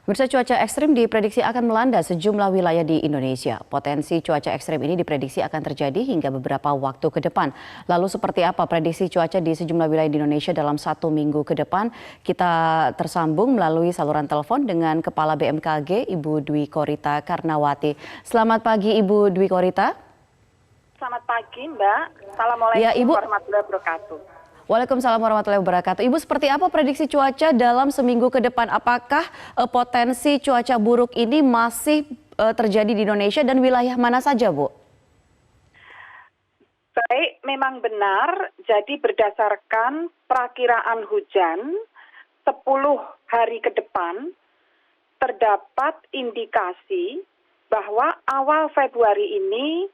Pemirsa, cuaca ekstrim diprediksi akan melanda sejumlah wilayah di Indonesia. Potensi cuaca ekstrim ini diprediksi akan terjadi hingga beberapa waktu ke depan. Lalu seperti apa prediksi cuaca di sejumlah wilayah di Indonesia dalam 1 minggu ke depan? Kita tersambung melalui saluran telepon dengan Kepala BMKG, Ibu Dwi Korita Karnawati. Selamat pagi, Ibu Dwi Korita. Selamat pagi, Mbak. Assalamualaikum Ya, Ibu. warahmatullahi wabarakatuh. Waalaikumsalam warahmatullahi wabarakatuh. Ibu, seperti apa prediksi cuaca dalam seminggu ke depan? Apakah potensi cuaca buruk ini masih terjadi di Indonesia dan wilayah mana saja, Bu? Baik, memang benar. Jadi berdasarkan perakiraan hujan 10 hari ke depan, terdapat indikasi bahwa awal Februari ini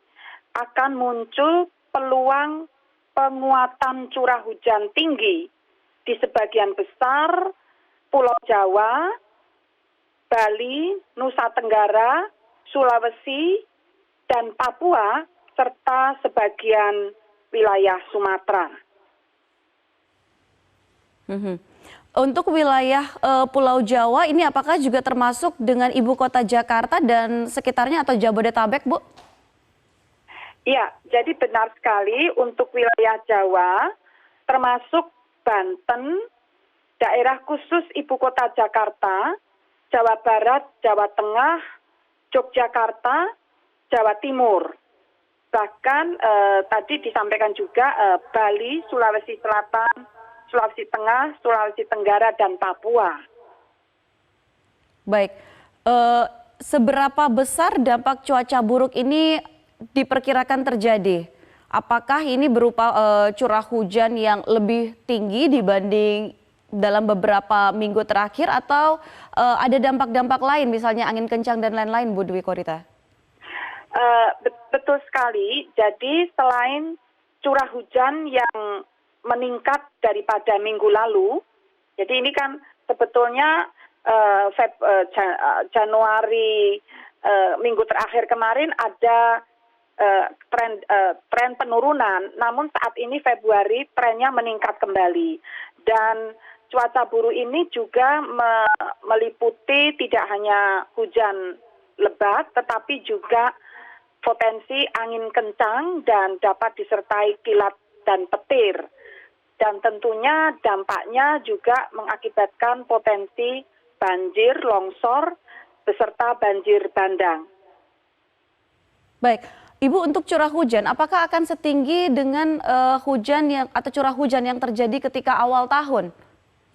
akan muncul peluang penguatan curah hujan tinggi di sebagian besar Pulau Jawa, Bali, Nusa Tenggara, Sulawesi, dan Papua, serta sebagian wilayah Sumatera. Untuk wilayah Pulau Jawa ini apakah juga termasuk dengan ibu kota Jakarta dan sekitarnya atau Jabodetabek, Bu? Ya, jadi benar sekali untuk wilayah Jawa, termasuk Banten, daerah khusus ibu kota Jakarta, Jawa Barat, Jawa Tengah, Yogyakarta, Jawa Timur. Bahkan tadi disampaikan juga Bali, Sulawesi Selatan, Sulawesi Tengah, Sulawesi Tenggara, dan Papua. Baik, seberapa besar dampak cuaca buruk ini diperkirakan terjadi? Apakah ini berupa curah hujan yang lebih tinggi dibanding dalam beberapa minggu terakhir atau ada dampak-dampak lain misalnya angin kencang dan lain-lain, Bu Dwi Korita? Betul sekali. Jadi selain curah hujan yang meningkat daripada minggu lalu, jadi ini kan sebetulnya Januari minggu terakhir kemarin ada tren penurunan, namun saat ini Februari trennya meningkat kembali. Dan cuaca buruk ini juga meliputi tidak hanya hujan lebat, tetapi juga potensi angin kencang dan dapat disertai kilat dan petir. Dan tentunya dampaknya juga mengakibatkan potensi banjir, longsor, beserta banjir bandang. Baik, Ibu, untuk curah hujan, apakah akan setinggi dengan hujan atau curah hujan yang terjadi ketika awal tahun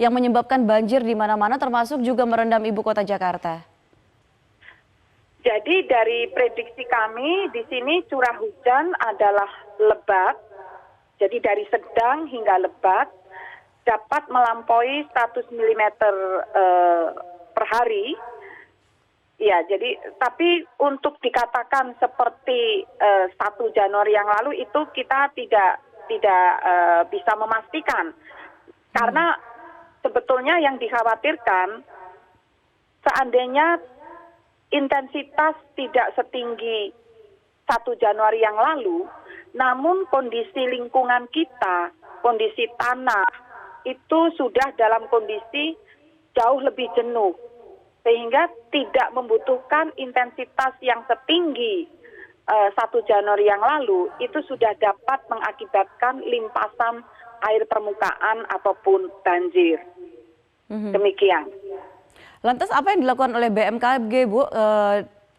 yang menyebabkan banjir di mana-mana, termasuk juga merendam ibu kota Jakarta? Jadi dari prediksi kami di sini curah hujan adalah lebat, jadi dari sedang hingga lebat dapat melampaui 100 mm per hari. Ya, jadi tapi untuk dikatakan seperti 1 Januari yang lalu itu kita tidak bisa memastikan. Karena sebetulnya yang dikhawatirkan seandainya intensitas tidak setinggi 1 Januari yang lalu, namun kondisi lingkungan kita, kondisi tanah itu sudah dalam kondisi jauh lebih jenuh. Sehingga tidak membutuhkan intensitas yang setinggi 1 Januari yang lalu, itu sudah dapat mengakibatkan limpasan air permukaan ataupun banjir. Demikian. Lantas apa yang dilakukan oleh BMKG, Bu?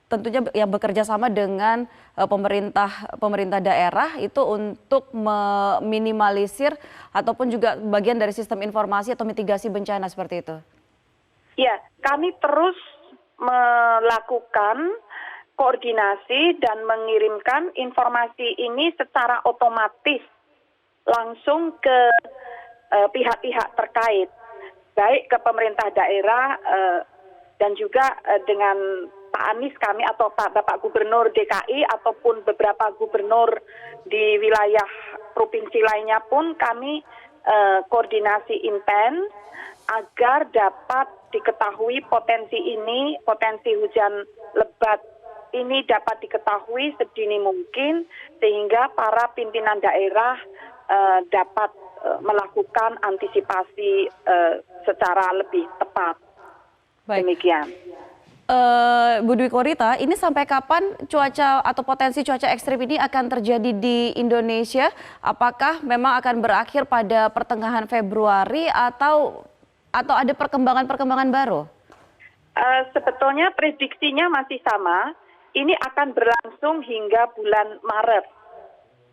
Tentunya yang bekerja sama dengan pemerintah daerah itu untuk meminimalisir ataupun juga bagian dari sistem informasi atau mitigasi bencana seperti itu. Ya, kami terus melakukan koordinasi dan mengirimkan informasi ini secara otomatis langsung ke pihak-pihak terkait, baik ke pemerintah daerah dan juga dengan Pak Anies kami atau Bapak Gubernur DKI ataupun beberapa gubernur di wilayah provinsi lainnya pun kami koordinasi intens agar dapat diketahui potensi hujan lebat ini dapat diketahui sedini mungkin sehingga para pimpinan daerah dapat melakukan antisipasi secara lebih tepat. Baik. Demikian. Bu Dwi Korita, ini sampai kapan cuaca atau potensi cuaca ekstrim ini akan terjadi di Indonesia? Apakah memang akan berakhir pada pertengahan Februari atau ada perkembangan-perkembangan baru? Sebetulnya prediksinya masih sama. Ini akan berlangsung hingga bulan Maret.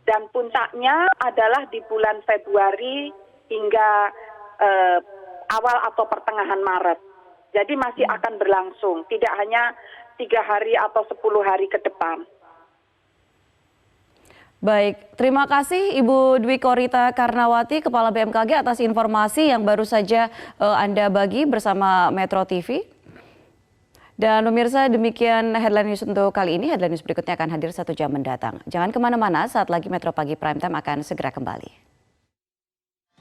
Dan puncaknya adalah di bulan Februari hingga awal atau pertengahan Maret. Jadi masih akan berlangsung, tidak hanya 3 hari atau 10 hari ke depan. Baik, terima kasih Ibu Dwi Korita Karnawati, Kepala BMKG atas informasi yang baru saja Anda bagi bersama Metro TV. Dan pemirsa, demikian Headline News untuk kali ini. Headline News berikutnya akan hadir 1 jam mendatang. Jangan kemana-mana, saat lagi Metro Pagi Prime Time akan segera kembali.